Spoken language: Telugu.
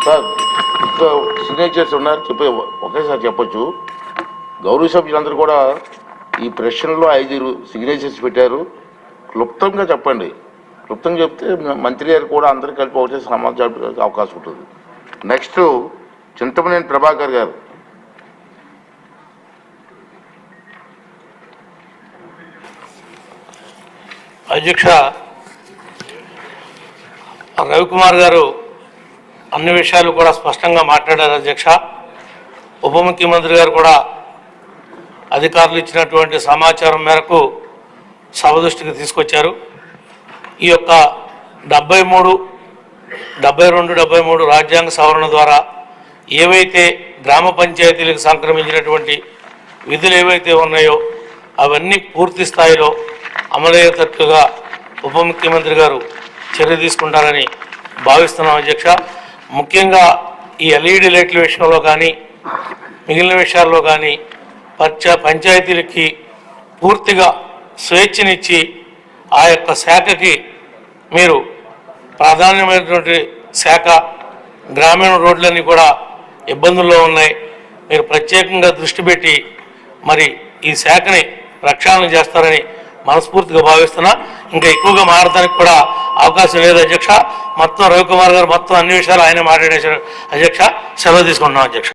సార్ సిగ్నేచర్స్ ఉన్నారు ఒకేసారి చెప్పొచ్చు. గౌరవ సభ్యులందరూ కూడా ఈ ప్రశ్నలో 5 సిగ్నేచర్స్ పెట్టారు. క్లుప్తంగా చెప్పండి. క్లుప్తంగా చెప్తే మంత్రి గారు కూడా అందరికీ కలిపి ఒకటే సమాధానం చెప్పడానికి అవకాశం ఉంటుంది. నెక్స్ట్ చింతమనేని ప్రభాకర్ గారు. అధ్యక్ష, రవికుమార్ గారు అన్ని విషయాలు కూడా స్పష్టంగా మాట్లాడారు. అధ్యక్ష, ఉప ముఖ్యమంత్రి గారు కూడా అధికారులు ఇచ్చినటువంటి సమాచారం మేరకు సభ దృష్టికి తీసుకొచ్చారు. ఈ యొక్క 72, 73 రాజ్యాంగ సవరణ ద్వారా ఏవైతే గ్రామ పంచాయతీలకు సంక్రమించినటువంటి విధులు ఏవైతే ఉన్నాయో అవన్నీ పూర్తి స్థాయిలో అమలయ్యేటట్టుగా ఉప ముఖ్యమంత్రి గారు చర్య తీసుకుంటారని భావిస్తున్నాం. అధ్యక్ష, ముఖ్యంగా ఈ ఎల్ఈడి లైట్ల విషయంలో కానీ మిగిలిన విషయాల్లో కానీ పంచాయతీలకి పూర్తిగా స్వేచ్ఛనిచ్చి ఆ యొక్క శాఖకి మీరు ప్రాధాన్యమైనటువంటి శాఖ గ్రామీణ రోడ్లన్నీ కూడా ఇబ్బందుల్లో ఉన్నాయి. మీరు ప్రత్యేకంగా దృష్టి పెట్టి మరి ఈ శాఖని ప్రక్షాళన చేస్తారని మనస్ఫూర్తిగా భావిస్తున్నా. ఇంకా ఎక్కువగా మారడానికి కూడా అవకాశం లేదు అధ్యక్ష. మొత్తం రవికుమార్ గారు మొత్తం అన్ని విషయాలు ఆయన మాట్లాడేశారు. అధ్యక్ష, సెలవు తీసుకుంటున్నాం అధ్యక్ష.